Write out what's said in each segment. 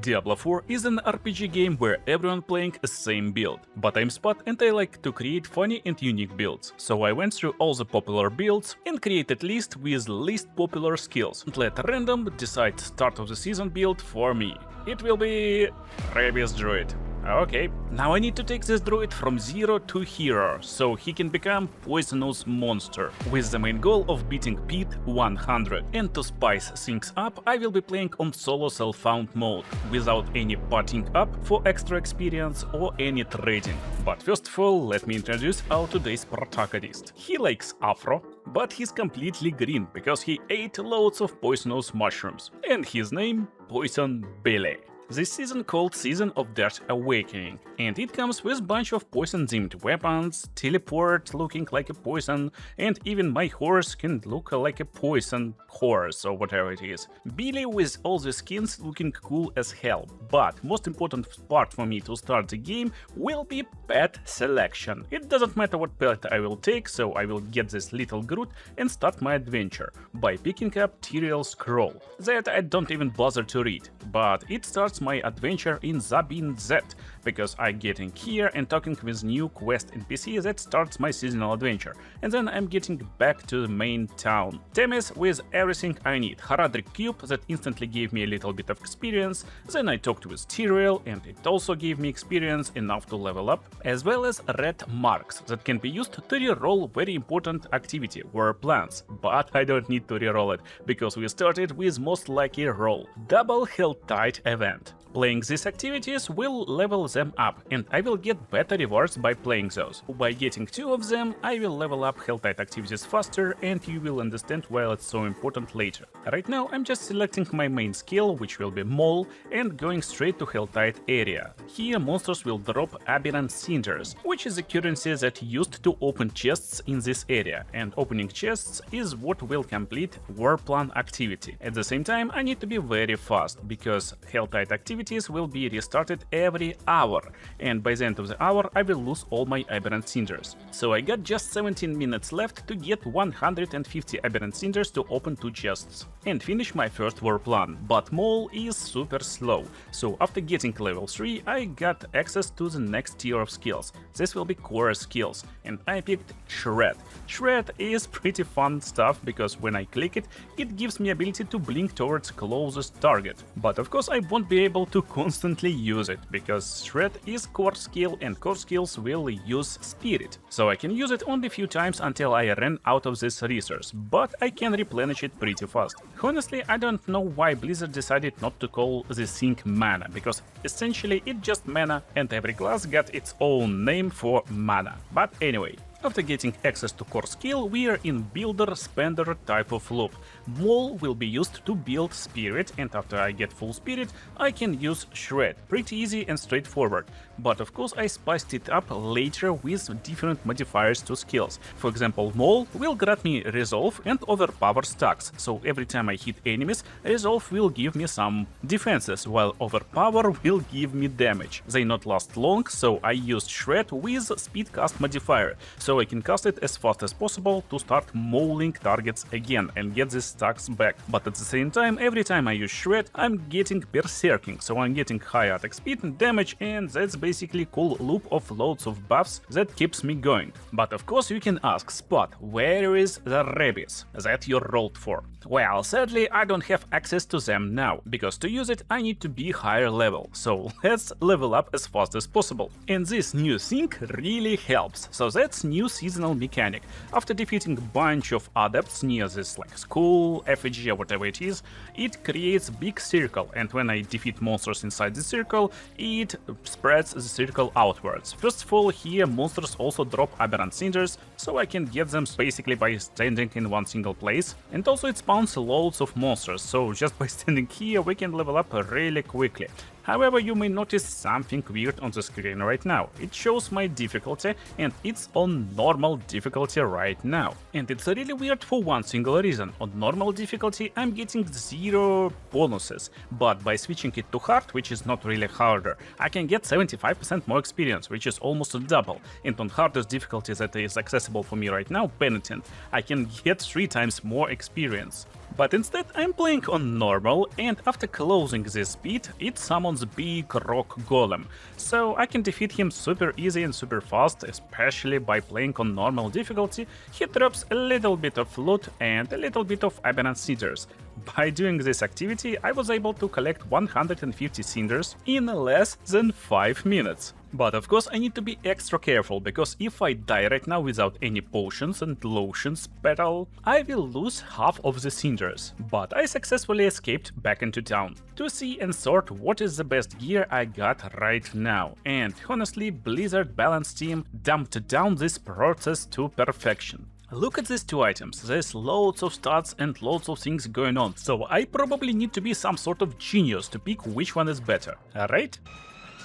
Diablo 4 is an RPG game where everyone playing the same build, but I'm Spot and I like to create funny and unique builds. So I went through all the popular builds and created list with least popular skills and let random decide start of the season build for me. It will be Rabies Druid. Okay, now I need to take this druid from 0 to hero, so he can become poisonous monster, with the main goal of beating PIT 100. And to spice things up, I will be playing on solo self-found mode, without any partying up for extra experience or any trading. But first of all, let me introduce our today's protagonist. He likes afro, but he's completely green, because he ate loads of poisonous mushrooms. And his name, Poison Billy. This season called Season of Death Awakening, and it comes with bunch of poison-themed weapons, teleport looking like a poison, and even my horse can look like a poison horse or whatever it is. Billy with all the skins looking cool as hell, but most important part for me to start the game will be pet selection. It doesn't matter what pet I will take, so I will get this little Groot and start my adventure by picking up Tyrael Scroll that I don't even bother to read, but it starts my adventure in Zabin Z, because I get in here and talking with new quest NPC that starts my seasonal adventure, and then I'm getting back to the main town. Temes with everything I need, Haradric Cube that instantly gave me a little bit of experience, then I talked with Tyrael and it also gave me experience enough to level up, as well as red marks that can be used to reroll very important activity, War Plants, but I don't need to reroll it, because we started with most likely roll, Double Helltide event. Playing these activities will level them up, and I will get better rewards by playing those. By getting 2 of them, I will level up Helltide activities faster, and you will understand why it's so important later. Right now I'm just selecting my main skill, which will be Maul, and going straight to Helltide area. Here monsters will drop Aberrant Cinders, which is a currency that used to open chests in this area, and opening chests is what will complete War Plan activity. At the same time, I need to be very fast, because Helltide activities will be restarted every hour, and by the end of the hour I will lose all my Aberrant Cinders. So I got just 17 minutes left to get 150 Aberrant Cinders to open 2 chests and finish my first war plan, but Maul is super slow, so after getting level 3 I got access to the next tier of skills. This will be core skills, and I picked Shred. Shred is pretty fun stuff, because when I click it, it gives me ability to blink towards closest target, but of course I won't be able to constantly use it, because Shred is core skill and core skills will use Spirit, so I can use it only a few times until I run out of this resource, but I can replenish it pretty fast. Honestly, I don't know why Blizzard decided not to call this thing mana, because essentially it's just mana and every class got its own name for mana. But anyway. After getting access to core skill, we are in builder-spender type of loop. Maul will be used to build Spirit, and after I get full Spirit, I can use Shred. Pretty easy and straightforward. But of course I spiced it up later with different modifiers to skills. For example, Maul will grant me Resolve and Overpower stacks, so every time I hit enemies, Resolve will give me some defenses, while Overpower will give me damage. They not last long, so I used Shred with Speed Cast modifier, so I can cast it as fast as possible to start mauling targets again and get these stacks back. But at the same time, every time I use Shred, I'm getting Berserking, so I'm getting high attack speed and damage, and that's basically cool loop of loads of buffs that keeps me going. But of course you can ask, Spot, where is the Rabbies that you rolled for? Well, sadly I don't have access to them now, because to use it I need to be higher level, so let's level up as fast as possible. And this new thing really helps, so that's new seasonal mechanic. After defeating a bunch of adepts near this like school, effigy or whatever it is, it creates big circle, and when I defeat monsters inside the circle, it spreads the circle outwards. First of all, here monsters also drop Aberrant Cinders, so I can get them basically by standing in one single place, and also it spawns loads of monsters, so just by standing here we can level up really quickly. However, you may notice something weird on the screen right now. It shows my difficulty, and it's on normal difficulty right now. And it's really weird for one single reason. On normal difficulty I'm getting 0 bonuses, but by switching it to hard, which is not really harder, I can get 75% more experience, which is almost a double. And on hardest difficulty that is accessible for me right now, Penitent, I can get 3 times more experience. But instead I'm playing on normal, and after closing this pit, it summons big rock golem. So I can defeat him super easy and super fast, especially by playing on normal difficulty. He drops a little bit of loot and a little bit of aberrant cinders. By doing this activity, I was able to collect 150 cinders in less than 5 minutes. But of course I need to be extra careful, because if I die right now without any potions and lotions battle, I will lose half of the cinders. But I successfully escaped back into town to see and sort what is the best gear I got right now. And honestly, Blizzard balance team dumped down this process to perfection. Look at these two items, there's loads of stats and loads of things going on, so I probably need to be some sort of genius to pick which one is better, alright?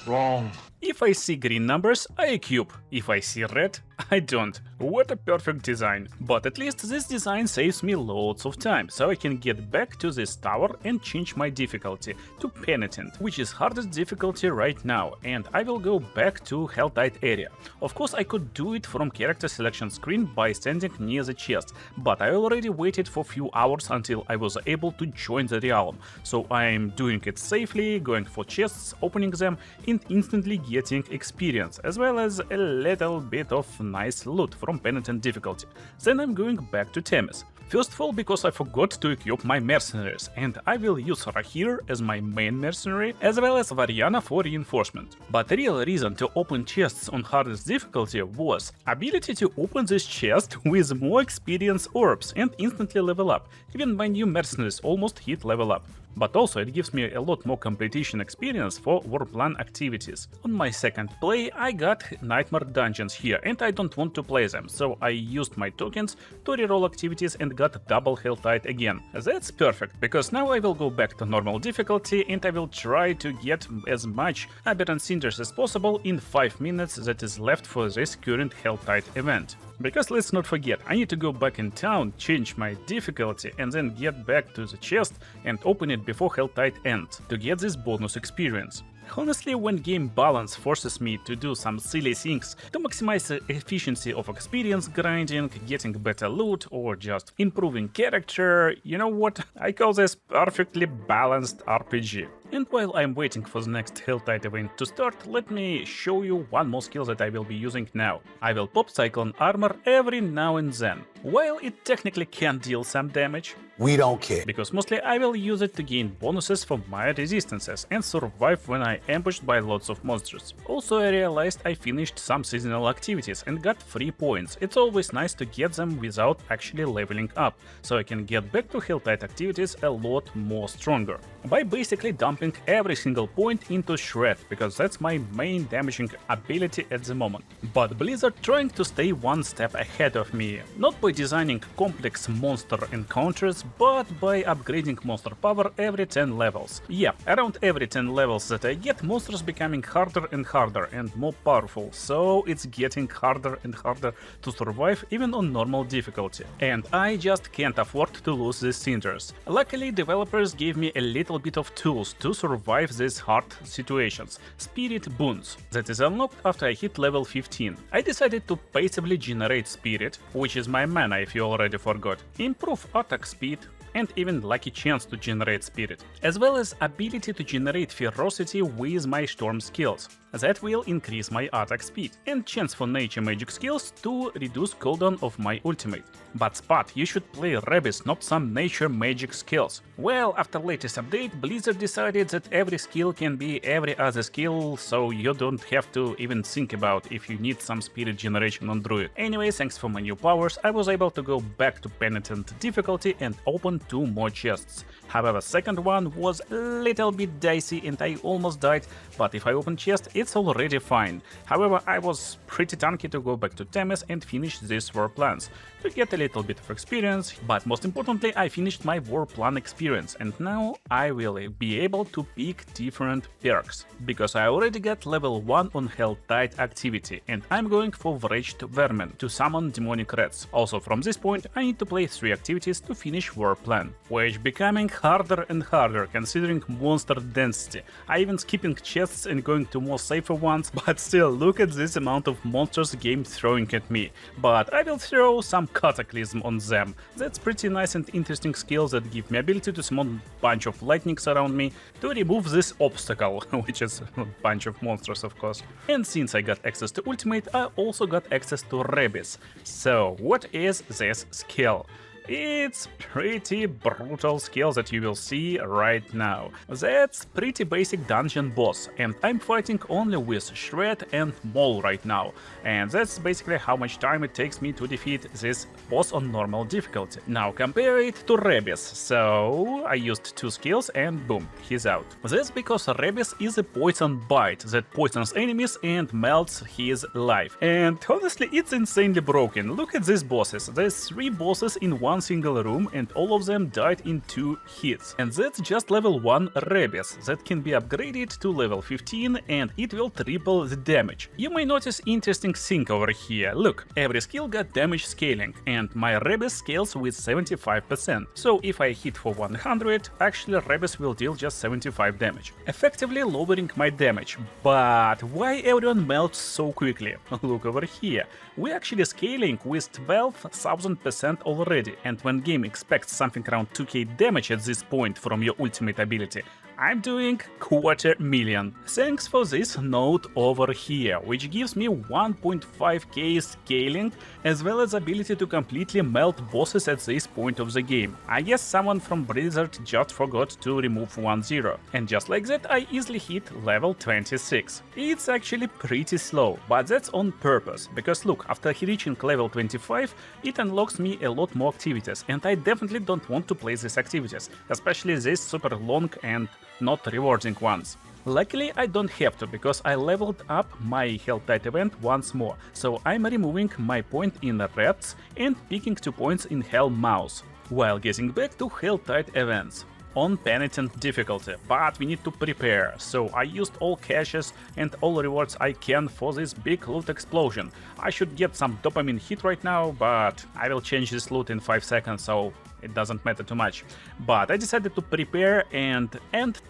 Wrong. If I see green numbers, I equip. If I see red, I don't. What a perfect design. But at least this design saves me loads of time, so I can get back to this tower and change my difficulty to Penitent, which is hardest difficulty right now, and I will go back to Helltide area. Of course I could do it from character selection screen by standing near the chest, but I already waited for few hours until I was able to join the realm, so I'm doing it safely, going for chests, opening them, and instantly getting experience, as well as a little bit of nice loot from Penitent difficulty. Then I'm going back to Themis. First of all, because I forgot to equip my mercenaries, and I will use Rahir as my main mercenary, as well as Variana for reinforcement. But the real reason to open chests on hardest difficulty was ability to open this chest with more experience orbs and instantly level up. Even my new mercenaries almost hit level up. But also it gives me a lot more completion experience for warplan activities. On my second play I got nightmare dungeons here, and I don't want to play them, so I used my tokens to reroll activities and got double Helltide again. That's perfect, because now I will go back to normal difficulty and I will try to get as much aberrant cinders as possible in 5 minutes that is left for this current Helltide event. Because let's not forget, I need to go back in town, change my difficulty, and then get back to the chest and open it before Helltide ends to get this bonus experience. Honestly, when game balance forces me to do some silly things to maximize the efficiency of experience grinding, getting better loot, or just improving character, you know what? I call this perfectly balanced RPG. And while I'm waiting for the next Helltide event to start, let me show you one more skill that I will be using now. I will pop Cyclone Armor every now and then. While it technically can deal some damage, We don't care. because mostly I will use it to gain bonuses for my resistances and survive when I ambushed by lots of monsters. Also, I realized I finished some seasonal activities and got free points. It's always nice to get them without actually leveling up, so I can get back to Helltide activities a lot more stronger. By basically dumping every single point into Shred, because that's my main damaging ability at the moment. But Blizzard trying to stay one step ahead of me, not by designing complex monster encounters, but by upgrading monster power every 10 levels. Yeah, around every 10 levels that I get, monsters becoming harder and harder and more powerful, so it's getting harder and harder to survive even on normal difficulty. And I just can't afford to lose these cinders. Luckily, developers gave me a little bit of tools to survive these hard situations. Spirit Boons. That is unlocked after I hit level 15. I decided to passively generate Spirit, which is my mana if you already forgot. Improve attack speed, and even lucky chance to generate Spirit, as well as ability to generate Ferocity with my Storm skills. That will increase my attack speed, and chance for nature magic skills to reduce cooldown of my ultimate. But Spot, you should play Rabbies, not some nature magic skills. Well, after latest update, Blizzard decided that every skill can be every other skill, so you don't have to even think about if you need some spirit generation on Druid. Anyway, thanks for my new powers, I was able to go back to Penitent difficulty and open 2 more chests. However, second one was a little bit dicey and I almost died, but if I open chest, it's already fine. However, I was pretty tanky to go back to Themis and finish these war plans, to get a little bit of experience, but most importantly I finished my war plan experience, and now I will be able to pick different perks, because I already got level 1 on Helltide activity, and I'm going for Wretched Vermin to summon demonic rats. Also from this point I need to play 3 activities to finish war plan, which becoming harder and harder considering monster density. I even skipping chests and going to more safer ones, but still, look at this amount of monsters game throwing at me. But I will throw some Cataclysm on them. That's pretty nice and interesting skills that give me ability to summon a bunch of lightnings around me to remove this obstacle, which is a bunch of monsters of course. And since I got access to ultimate, I also got access to Rabbies. So what is this skill? It's pretty brutal skill that you will see right now. That's pretty basic dungeon boss, and I'm fighting only with Shred and Maul right now. And that's basically how much time it takes me to defeat this boss on normal difficulty. Now compare it to Rabbies. So I used 2 skills and boom, he's out. That's because Rabbies is a poison bite that poisons enemies and melts his life. And honestly, it's insanely broken. Look at these bosses. There's 3 bosses in one single room and all of them died in 2 hits. And that's just level 1 Rabbies that can be upgraded to level 15 and it will triple the damage. You may notice interesting thing over here. Look, every skill got damage scaling and my Rabbies scales with 75%. So if I hit for 100, actually Rabbies will deal just 75 damage, effectively lowering my damage. But why everyone melts so quickly? Look over here. We're actually scaling with 12,000% already, and when game expects something around 2k damage at this point from your ultimate ability, I'm doing 250,000. Thanks for this node over here, which gives me 1.5k scaling, as well as ability to completely melt bosses at this point of the game. I guess someone from Blizzard just forgot to remove 1-0. And just like that, I easily hit level 26. It's actually pretty slow, but that's on purpose, because look, after reaching level 25, it unlocks me a lot more activities, and I definitely don't want to play these activities, especially these super long and not rewarding ones. Luckily, I don't have to, because I leveled up my Hell Tide event once more, so I'm removing my point in Rats and picking 2 points in Hell Mouse, while getting back to Hell Tide events on Penitent difficulty, but we need to prepare, so I used all caches and all rewards I can for this big loot explosion. I should get some dopamine hit right now, but I will change this loot in 5 seconds, so it doesn't matter too much. But I decided to prepare and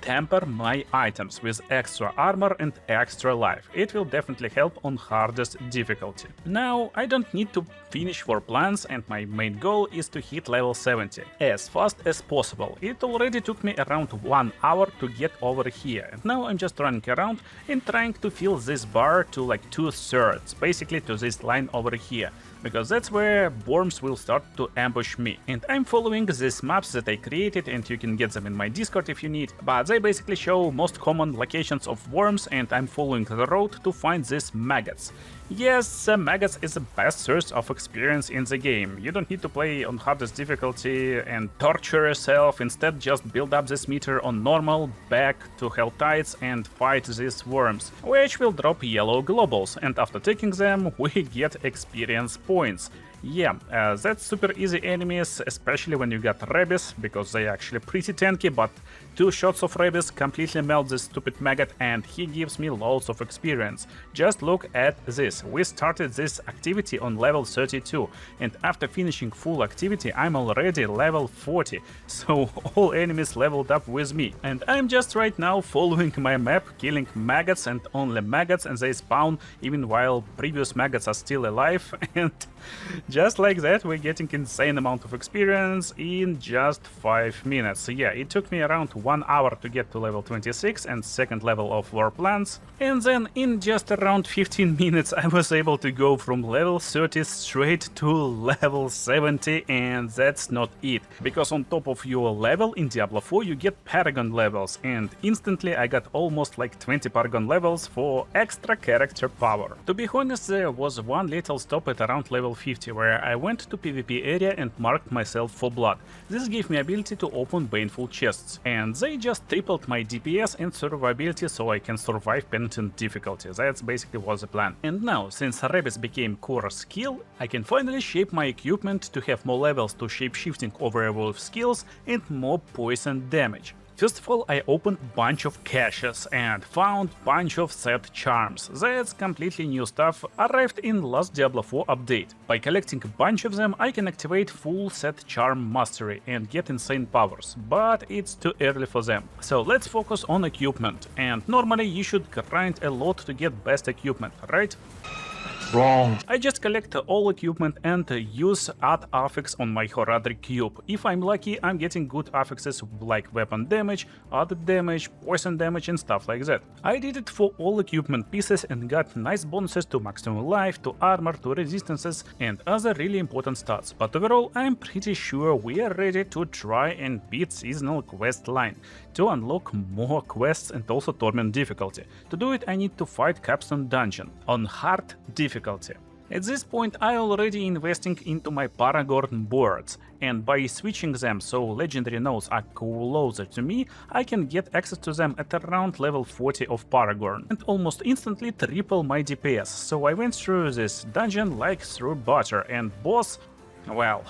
temper my items with extra armor and extra life. It will definitely help on hardest difficulty. Now I don't need to finish 4 plans, and my main goal is to hit level 70 as fast as possible. It already took me around 1 hour to get over here, and now I'm just running around and trying to fill this bar to like 2/3, basically to this line over here, because that's where worms will start to ambush me. And I'm following these maps that I created, and you can get them in my Discord if you need, but they basically show most common locations of worms, and I'm following the road to find these maggots. Yes, maggots is the best source of experience in the game. You don't need to play on hardest difficulty and torture yourself, instead just build up this meter on normal, back to Hell Tides and fight these worms, which will drop yellow globals, and after taking them we get experience points. Yeah, that's super easy enemies, especially when you got Rabbies, because they actually pretty tanky, but 2 shots of Rabbies completely melt this stupid maggot and he gives me loads of experience. Just look at this, we started this activity on level 32, and after finishing full activity I'm already level 40, so all enemies leveled up with me. And I'm just right now following my map, killing maggots and only maggots, and they spawn even while previous maggots are still alive, and just like that, we're getting insane amount of experience in just 5 minutes. So yeah, it took me around 1 hour to get to level 26 and second level of War Plants, and then in just around 15 minutes I was able to go from level 30 straight to level 70, and that's not it, because on top of your level in Diablo 4 you get Paragon levels, and instantly I got almost like 20 Paragon levels for extra character power. To be honest, there was one little stop at around level 50 where I went to PvP area and marked myself for blood. This gave me ability to open baneful chests, and they just tripled my DPS and survivability so I can survive Penitent difficulty. That's basically was the plan. And now, since Rabbies became core skill, I can finally shape my equipment to have more levels to shape shifting or werewolf skills and more poison damage. First of all, I opened bunch of caches and found bunch of set charms. That's completely new stuff, arrived in last Diablo 4 update. By collecting a bunch of them, I can activate full set charm mastery and get insane powers, but it's too early for them. So let's focus on equipment, and normally you should grind a lot to get best equipment, right? Wrong. I just collect all equipment and use add affix on my Horadric cube. If I'm lucky, I'm getting good affixes like weapon damage, added damage, poison damage and stuff like that. I did it for all equipment pieces and got nice bonuses to maximum life, to armor, to resistances and other really important stats. But overall, I'm pretty sure we are ready to try and beat seasonal quest line, to unlock more quests and also torment difficulty. To do it, I need to fight Capstone Dungeon on hard difficulty. At this point, I already investing into my Paragorn boards, and by switching them so legendary nodes are closer to me, I can get access to them at around level 40 of Paragorn, and almost instantly triple my DPS, so I went through this dungeon like through butter, and boss, well,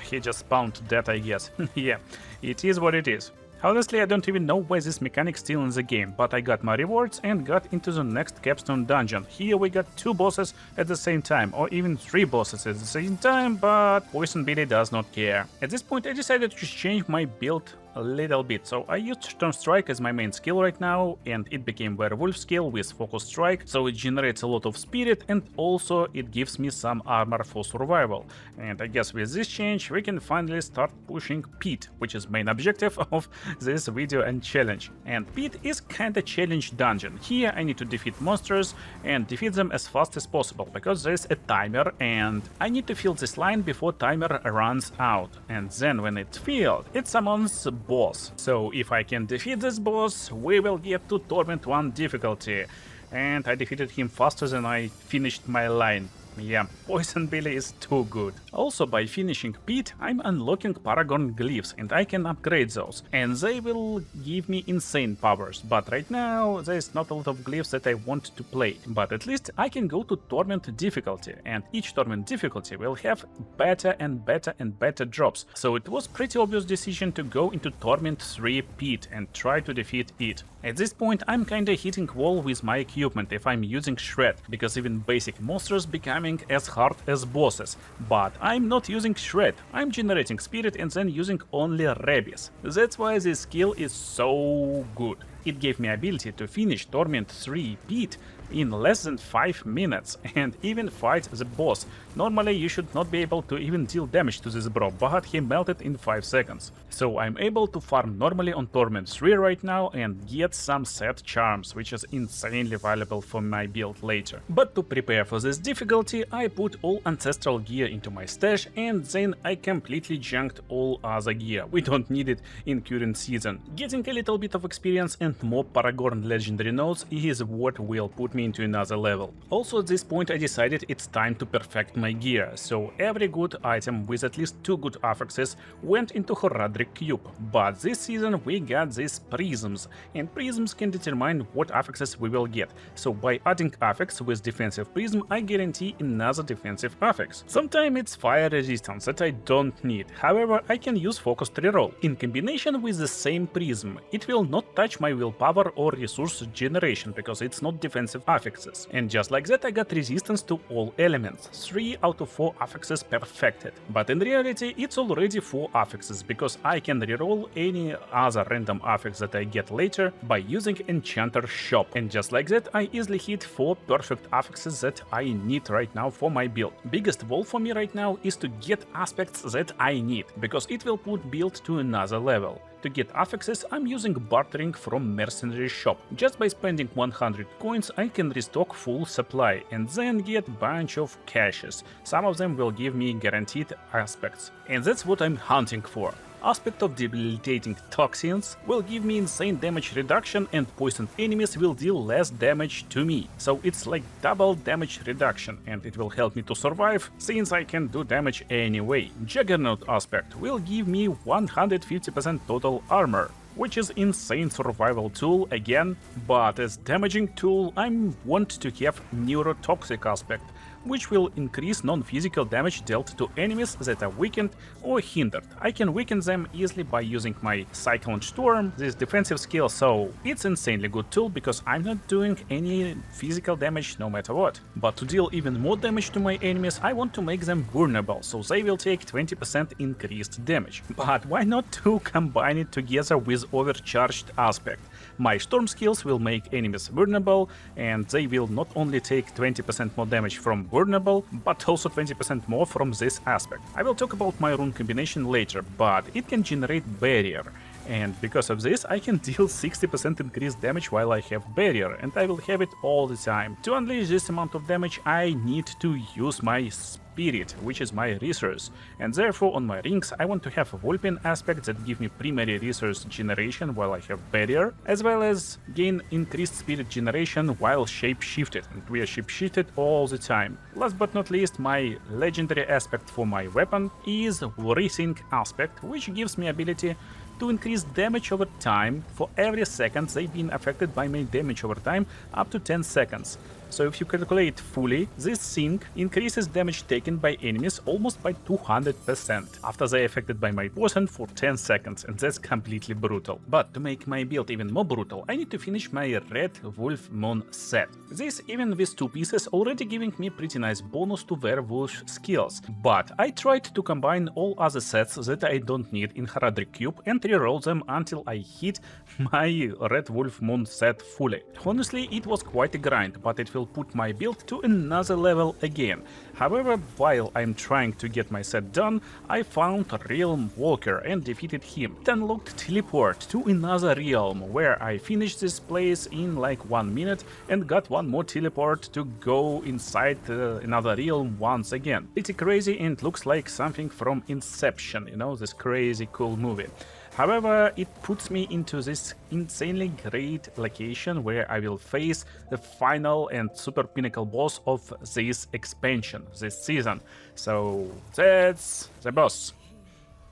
he just spawned dead, I guess. Yeah, it is what it is. Honestly, I don't even know why this mechanic still in the game, but I got my rewards and got into the next Capstone Dungeon. Here we got 2 bosses at the same time, or even 3 bosses at the same time, but Poison Billy does not care. At this point I decided to change my build a little bit, so I used Storm Strike as my main skill right now, and it became Werewolf skill with Focus Strike, so it generates a lot of spirit and also it gives me some armor for survival. And I guess with this change we can finally start pushing PIT, which is main objective of this video and challenge. And PIT is kinda challenge dungeon. Here I need to defeat monsters and defeat them as fast as possible, because there's a timer and I need to fill this line before timer runs out. And then when it's filled, it summons boss. So if I can defeat this boss, we will get to Torment 1 difficulty. And I defeated him faster than I finished my line. Yeah, Poison Billy is too good. Also, by finishing PIT, I'm unlocking Paragon glyphs and I can upgrade those. And they will give me insane powers. But right now, there's not a lot of glyphs that I want to play. But at least I can go to Torment difficulty. And each Torment difficulty will have better and better and better drops. So it was pretty obvious decision to go into Torment 3 PIT and try to defeat it. At this point, I'm kinda hitting wall with my equipment if I'm using Shred, because even basic monsters becoming as hard as bosses. But I'm not using Shred, I'm generating spirit and then using only Rabbies. That's why this skill is so good. It gave me ability to finish Torment 3 PIT in less than 5 minutes and even fight the boss. Normally you should not be able to even deal damage to this bro, but he melted in 5 seconds. So I'm able to farm normally on Torment 3 right now and get some set charms, which is insanely valuable for my build later. But to prepare for this difficulty, I put all ancestral gear into my stash and then I completely junked all other gear. We don't need it in current season. Getting a little bit of experience and more Paragorn legendary nodes is what will put me into another level. Also at this point I decided it's time to perfect my gear, so every good item with at least 2 good affixes went into Horadric cube. But this season we got these prisms, and prisms can determine what affixes we will get. So by adding affix with defensive prism I guarantee another defensive affix. Sometimes it's fire resistance that I don't need, however I can use focused reroll. In combination with the same prism, it will not touch my willpower or resource generation because it's not defensive affixes. And just like that I got resistance to all elements, 3 out of 4 affixes perfected. But in reality it's already 4 affixes, because I can reroll any other random affix that I get later by using Enchanter Shop. And just like that I easily hit 4 perfect affixes that I need right now for my build. Biggest goal for me right now is to get aspects that I need, because it will put build to another level. To get affixes, I'm using bartering from Mercenary Shop. Just by spending 100 coins, I can restock full supply and then get bunch of caches. Some of them will give me guaranteed aspects. And that's what I'm hunting for. Aspect of debilitating toxins will give me insane damage reduction and poisoned enemies will deal less damage to me. So it's like double damage reduction and it will help me to survive since I can do damage anyway. Juggernaut aspect will give me 150% total armor, which is insane survival tool again, but as damaging tool I want to have neurotoxic aspect, which will increase non-physical damage dealt to enemies that are weakened or hindered. I can weaken them easily by using my Cyclone Storm, this defensive skill, so it's insanely good tool because I'm not doing any physical damage no matter what. But to deal even more damage to my enemies, I want to make them vulnerable, so they will take 20% increased damage. But why not to combine it together with overcharged aspect? My storm skills will make enemies vulnerable, and they will not only take 20% more damage from vulnerable, but also 20% more from this aspect. I will talk about my rune combination later, but it can generate barrier. And because of this, I can deal 60% increased damage while I have barrier, and I will have it all the time. To unleash this amount of damage, I need to use my spirit, which is my resource, and therefore on my rings I want to have a Vulpine aspect that give me primary resource generation while I have barrier, as well as gain increased spirit generation while shape-shifted, and we are shape-shifted all the time. Last but not least, my legendary aspect for my weapon is Rethink aspect, which gives me ability to increase damage over time for every second they've been affected by my damage over time up to 10 seconds. So if you calculate fully, this sync increases damage taken by enemies almost by 200% after they are affected by my poison for 10 seconds, and that's completely brutal. But to make my build even more brutal, I need to finish my Red Wolf Moon set. This, even with 2 pieces, already giving me pretty nice bonus to werewolf skills. But I tried to combine all other sets that I don't need in Haradric Cube and reroll them until I hit my Red Wolf Moon set fully. Honestly, it was quite a grind, but it will put my build to another level again. However, while I'm trying to get my set done, I found Realm Walker and defeated him. It unlocked teleport to another realm, where I finished this place in like 1 minute and got one more teleport to go inside another realm once again. Pretty crazy, and looks like something from Inception, you know, this crazy cool movie. However, it puts me into this insanely great location where I will face the final and super pinnacle boss of this expansion, this season. So that's the boss.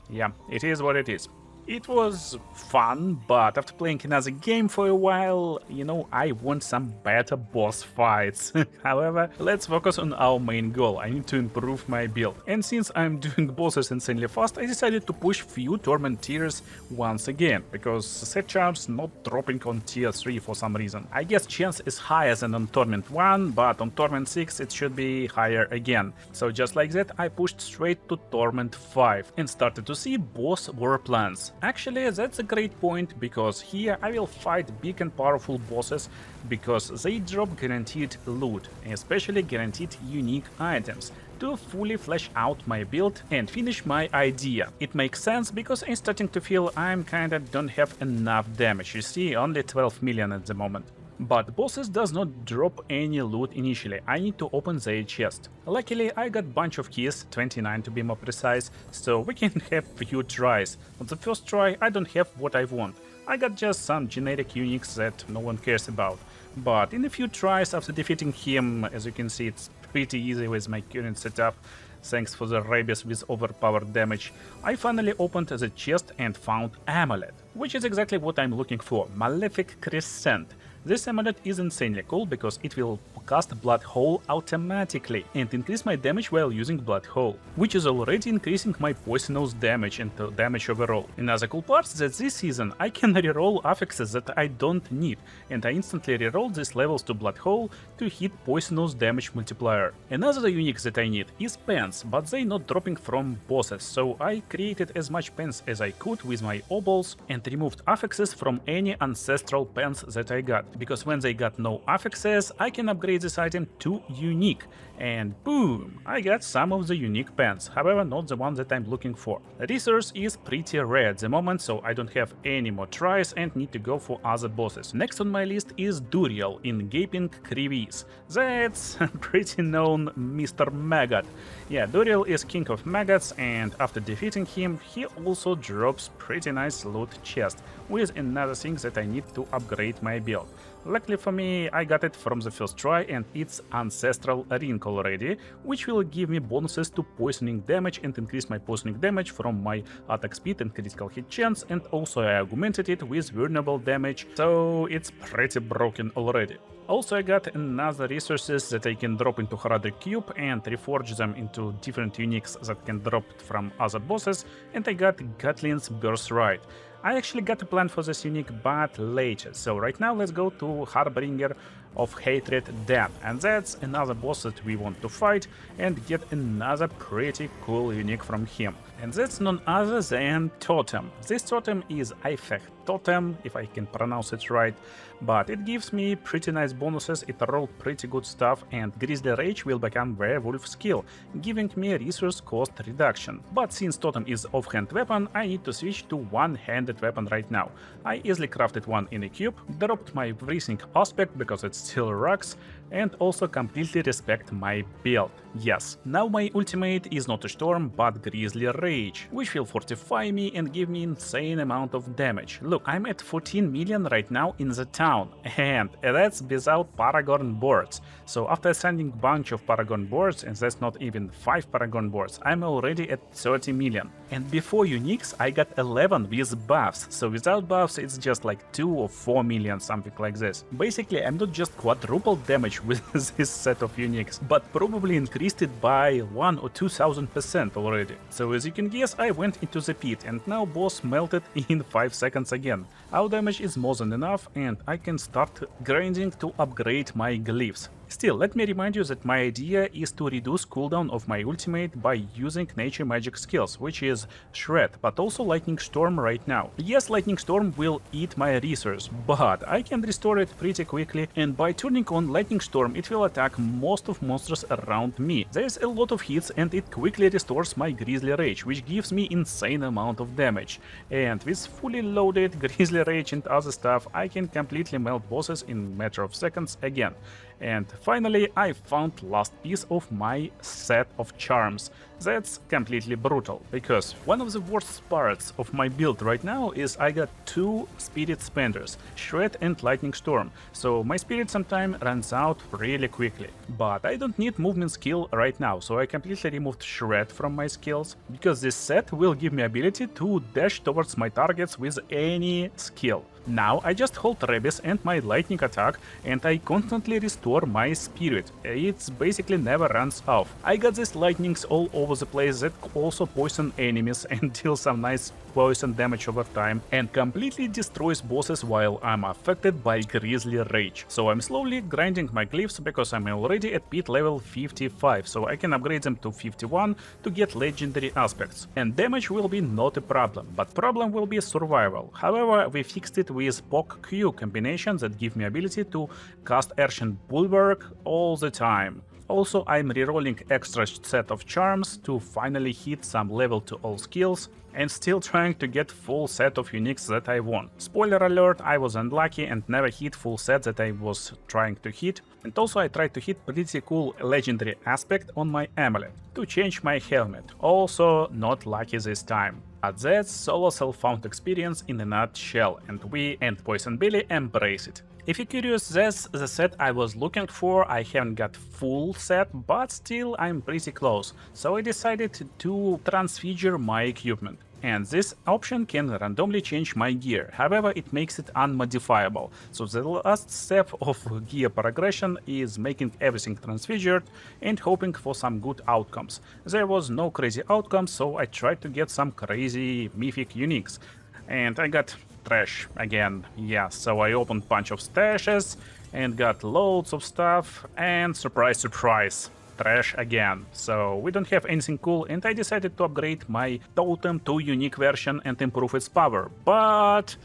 Yeah, it is what it is. It was fun, but after playing another game for a while, you know, I want some better boss fights. However, let's focus on our main goal. I need to improve my build. And since I'm doing bosses insanely fast, I decided to push few torment tiers once again, because set charms not dropping on tier 3 for some reason. I guess chance is higher than on torment 1, but on torment 6 it should be higher again. So just like that, I pushed straight to torment 5 and started to see boss war plans. Actually, that's a great point, because here I will fight big and powerful bosses because they drop guaranteed loot, especially guaranteed unique items, to fully flesh out my build and finish my idea. It makes sense because I'm starting to feel I'm kinda don't have enough damage. You see, only 12 million at the moment. But bosses does not drop any loot initially, I need to open their chest. Luckily, I got bunch of keys, 29 to be more precise, so we can have few tries. On the first try, I don't have what I want. I got just some generic uniques that no one cares about. But in a few tries after defeating him, as you can see, it's pretty easy with my current setup. Thanks for the Rabbies with overpowered damage, I finally opened the chest and found Amulet, which is exactly what I'm looking for, Malefic Crescent. This amulet is insanely cool because it will cast Blood Hole automatically and increase my damage while using Blood Hole, which is already increasing my poisonous damage and damage overall. Another cool part is that this season I can reroll affixes that I don't need, and I instantly reroll these levels to Blood Hole to hit poisonous damage multiplier. Another unique that I need is pens, but they not dropping from bosses, so I created as much pens as I could with my obols and removed affixes from any ancestral pens that I got. Because when they got no affixes, I can upgrade this item to unique, and boom, I got some of the unique pens, however not the one that I'm looking for. Resource is pretty rare at the moment, so I don't have any more tries and need to go for other bosses. Next on my list is Duriel in Gaping Crevice. That's pretty known Mr. Maggot. Yeah, Duriel is king of maggots, and after defeating him, he also drops pretty nice loot chest with another thing that I need to upgrade my build. Luckily for me, I got it from the first try and it's Ancestral Ring already, which will give me bonuses to poisoning damage and increase my poisoning damage from my attack speed and critical hit chance, and also I augmented it with vulnerable damage, so it's pretty broken already. Also I got another resources that I can drop into Heraldric Cube and reforge them into different uniques that can drop from other bosses, and I got Gatlin's Birthright. I actually got a plan for this unique, but later. So right now let's go to Harbinger of Hatred Den, and that's another boss that we want to fight and get another pretty cool unique from him. And that's none other than Totem. This totem is Ifech Totem, if I can pronounce it right, but it gives me pretty nice bonuses, it rolled pretty good stuff, and Grizzly Rage will become werewolf skill, giving me resource cost reduction. But since Totem is offhand weapon, I need to switch to one-handed weapon right now. I easily crafted one in a cube, dropped my Breathing Aspect because it still rocks, and also completely respect my build. Yes, now my ultimate is not a Storm but Grizzly Rage, which will fortify me and give me insane amount of damage. Look, I'm at 14 million right now in the town, and that's without Paragon boards. So after sending bunch of Paragon boards, and that's not even 5 Paragon boards, I'm already at 30 million. And before uniques I got 11 with buffs, so without buffs it's just like 2 or 4 million, something like this. Basically I'm not just quadruple damage with this set of uniques, but probably increased it by 1 or 2000% already. So as you can guess, I went into the pit and now boss melted in 5 seconds again. Our damage is more than enough and I can start grinding to upgrade my glyphs. Still, let me remind you that my idea is to reduce cooldown of my ultimate by using nature magic skills, which is Shred, but also Lightning Storm right now. Yes, Lightning Storm will eat my resource, but I can restore it pretty quickly, and by turning on Lightning Storm it will attack most of monsters around me. There's a lot of hits and it quickly restores my Grizzly Rage, which gives me insane amount of damage. And with fully loaded Grizzly Rage and other stuff, I can completely melt bosses in matter of seconds again. And finally, I found last piece of my set of charms. That's completely brutal, because one of the worst parts of my build right now is I got 2 Spirit Spenders, Shred and Lightning Storm, so my Spirit sometime runs out really quickly. But I don't need movement skill right now, so I completely removed Shred from my skills, because this set will give me ability to dash towards my targets with any skill. Now I just hold Rabbies and my lightning attack and I constantly restore my spirit. It basically never runs off. I got these lightnings all over the place that also poison enemies and deal some nice poison damage over time and completely destroys bosses while I'm affected by Grizzly Rage. So I'm slowly grinding my glyphs because I'm already at pit level 55, so I can upgrade them to 51 to get legendary aspects. And damage will be not a problem, but problem will be survival. However, we fixed it with POC-Q combination that give me ability to cast Ancient Bulwark all the time. Also, I'm rerolling extra set of charms to finally hit some level to all skills, and still trying to get full set of uniques that I want. Spoiler alert, I was unlucky and never hit full set that I was trying to hit, and also I tried to hit pretty cool legendary aspect on my amulet to change my helmet. Also not lucky this time. But that's solo self-found experience in a nutshell, and we and Poison Billy embrace it. If you're curious, that's the set I was looking for. I haven't got full set, but still I'm pretty close. So I decided to transfigure my equipment. And this option can randomly change my gear, however it makes it unmodifiable. So the last step of gear progression is making everything transfigured and hoping for some good outcomes. There was no crazy outcomes, so I tried to get some crazy mythic uniques. And I got trash again, yeah, so I opened bunch of stashes and got loads of stuff, and surprise surprise, trash again. So we don't have anything cool, and I decided to upgrade my totem to unique version and improve its power, but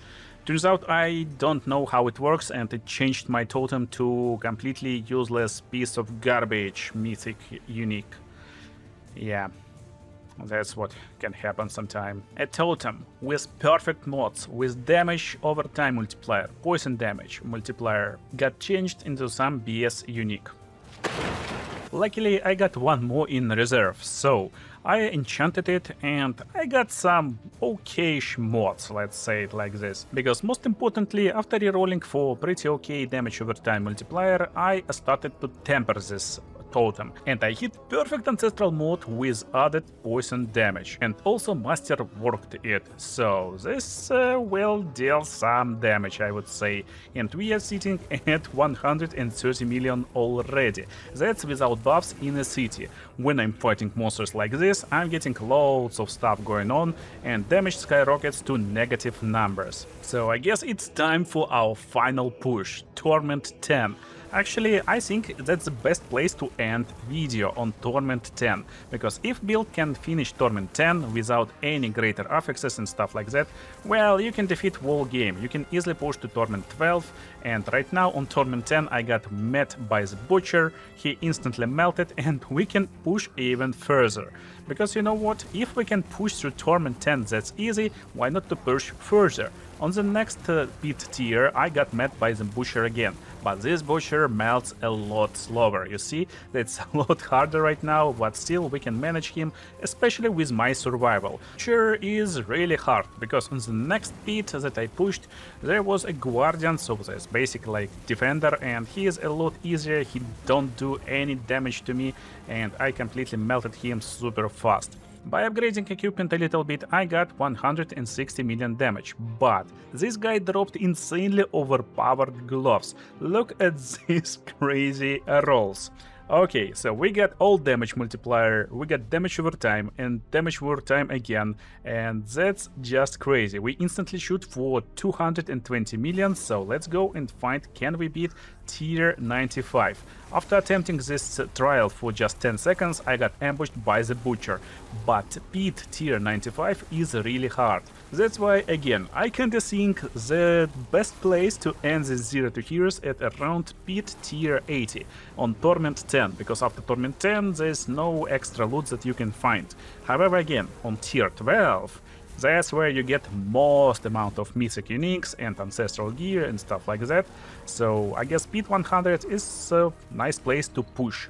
turns out I don't know how it works and it changed my totem to completely useless piece of garbage mythic unique. Yeah, that's what can happen sometime. A totem with perfect mods, with damage over time multiplier, poison damage multiplier, got changed into some BS unique. Luckily, I got one more in reserve, so I enchanted it and I got some okayish mods, let's say it like this. Because most importantly, after rerolling for pretty okay damage over time multiplier, I started to temper this totem, and I hit perfect ancestral mode with added poison damage, and also master worked it, so this will deal some damage, I would say, and we are sitting at 130 million already. That's without buffs in a city. When I'm fighting monsters like this, I'm getting loads of stuff going on, and damage skyrockets to negative numbers. So I guess it's time for our final push, Torment 10. Actually, I think that's the best place to end video on Torment 10, because if build can finish Torment 10 without any greater affixes and stuff like that, well, you can defeat whole game, you can easily push to Torment 12, and right now on Torment 10 I got met by the Butcher, he instantly melted, and we can push even further. Because you know what, if we can push through Torment 10 that's easy, why not to push further? On the next PIT tier I got met by the Butcher again, but this Butcher melts a lot slower, you see, that's a lot harder right now, but still we can manage him, especially with my survival. Butcher is really hard, because on the next PIT that I pushed, there was a Guardian, so that's basically like Defender, and he is a lot easier, he don't do any damage to me, and I completely melted him super fast. By upgrading equipment a little bit, I got 160 million damage, but this guy dropped insanely overpowered gloves. Look at these crazy rolls. Okay, so we got all damage multiplier, we got damage over time and damage over time again, and that's just crazy. We instantly shoot for 220 million, so let's go and find can we beat tier 95. After attempting this trial for just 10 seconds, I got ambushed by the Butcher, but beat tier 95 is really hard. That's why, again, I kinda think the best place to end this 0 to heroes at around PIT tier 80 on Torment 10, because after Torment 10 there's no extra loot that you can find. However, again, on tier 12, that's where you get most amount of mythic uniques and ancestral gear and stuff like that, so I guess PIT 100 is a nice place to push.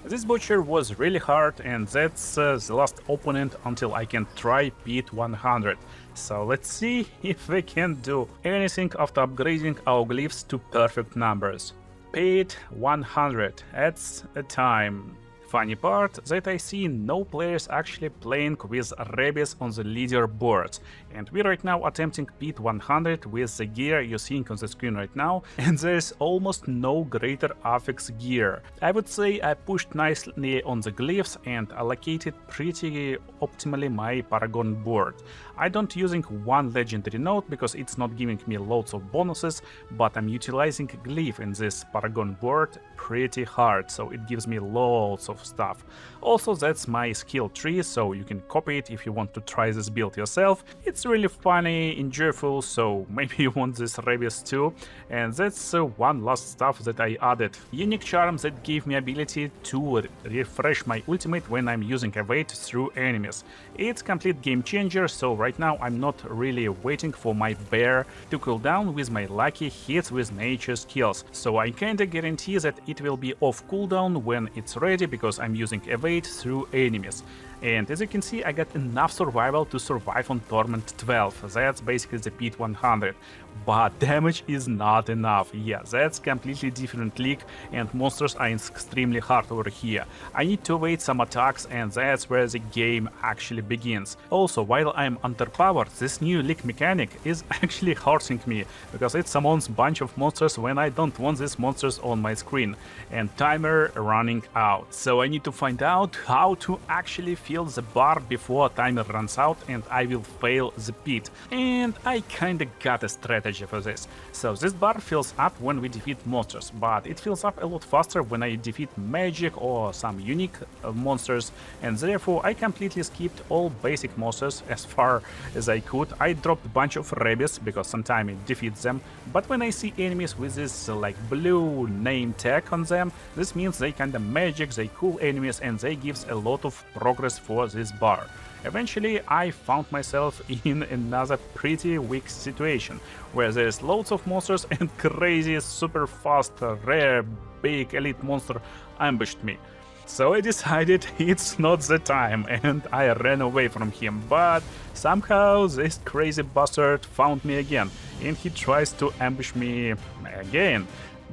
This Butcher was really hard, and that's the last opponent until I can try PIT 100. So let's see if we can do anything after upgrading our glyphs to perfect numbers. PIT 100, that's a time. Funny part that I see no players actually playing with Rabbies on the leaderboard, and we're right now attempting PIT 100 with the gear you're seeing on the screen right now, and there's almost no greater affix gear. I would say I pushed nicely on the glyphs and allocated pretty optimally my Paragon board. I don't using one legendary node because it's not giving me loads of bonuses, but I'm utilizing glyph in this Paragon board pretty hard, so it gives me loads of stuff. Also, that's my skill tree, so you can copy it if you want to try this build yourself. It's really funny, enjoyable, so maybe you want this Rabbies too. And that's one last stuff that I added. Unique charm that gave me ability to refresh my ultimate when I'm using evade through enemies. It's complete game changer, so right now I'm not really waiting for my bear to cool down with my lucky hits with nature skills, so I kinda guarantee that it will be off cooldown when it's ready, because I'm using evade through enemies. And as you can see, I got enough survival to survive on Torment 12, that's basically the PIT 100. But damage is not enough, yeah, that's completely different league, and monsters are extremely hard over here. I need to wait some attacks, and that's where the game actually begins. Also, while I'm underpowered, this new league mechanic is actually hurting me, because it summons bunch of monsters when I don't want these monsters on my screen, and timer running out. So I need to find out how to actually fill the bar before timer runs out and I will fail the PIT. And I kinda got a strategy for this. So this bar fills up when we defeat monsters, but it fills up a lot faster when I defeat magic or some unique monsters, and therefore I completely skipped all basic monsters as far as I could. I dropped a bunch of Rabbies because sometimes it defeats them, but when I see enemies with this like blue name tag on them, this means they kinda magic, they cool enemies, and they gives a lot of progress for this bar. Eventually, I found myself in another pretty weak situation, where there's loads of monsters and crazy, super fast, rare, big elite monster ambushed me. So I decided it's not the time and I ran away from him, but somehow this crazy bastard found me again and he tries to ambush me again.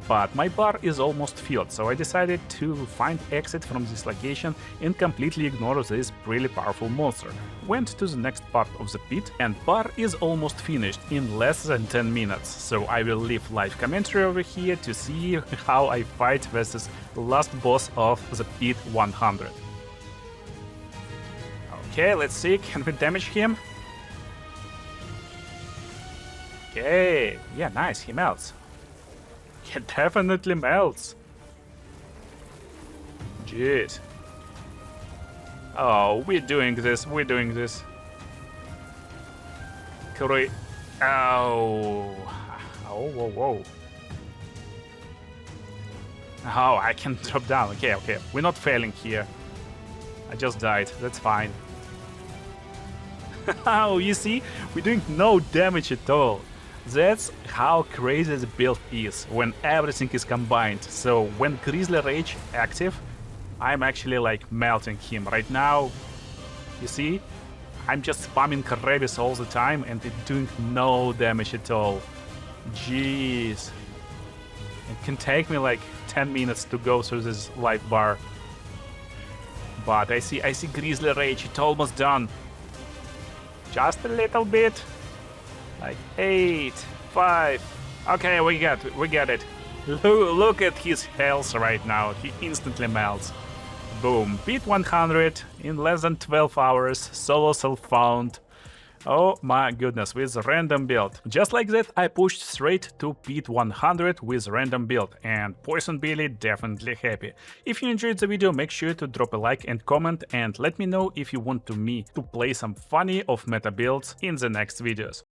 But my bar is almost filled, so I decided to find exit from this location and completely ignore this really powerful monster. Went to the next part of the pit and bar is almost finished in less than 10 minutes, so I will leave live commentary over here to see how I fight versus last boss of the pit 100. Okay, let's see, can we damage him? Okay, yeah, nice, he melts. He definitely melts. Jeez. Oh, we're doing this. Correct. Oh. Oh, whoa, whoa. Oh, I can drop down. Okay. We're not failing here. I just died. That's fine. Oh, you see? We're doing no damage at all. That's how crazy the build is, when everything is combined. So when Grizzly Rage active, I'm actually like melting him. Right now, you see, I'm just spamming Rabbies all the time and it's doing no damage at all. Jeez. It can take me like 10 minutes to go through this life bar. But I see Grizzly Rage, it's almost done. Just a little bit. Like 8, 5. Okay, we get it. Look at his health right now. He instantly melts. Boom. Pit 100 in less than 12 hours. Solo self found. Oh my goodness, with random build. Just like that, I pushed straight to Pit 100 with random build, and Poison Billy definitely happy. If you enjoyed the video, make sure to drop a like and comment, and let me know if you want me to play some funny off-meta builds in the next videos.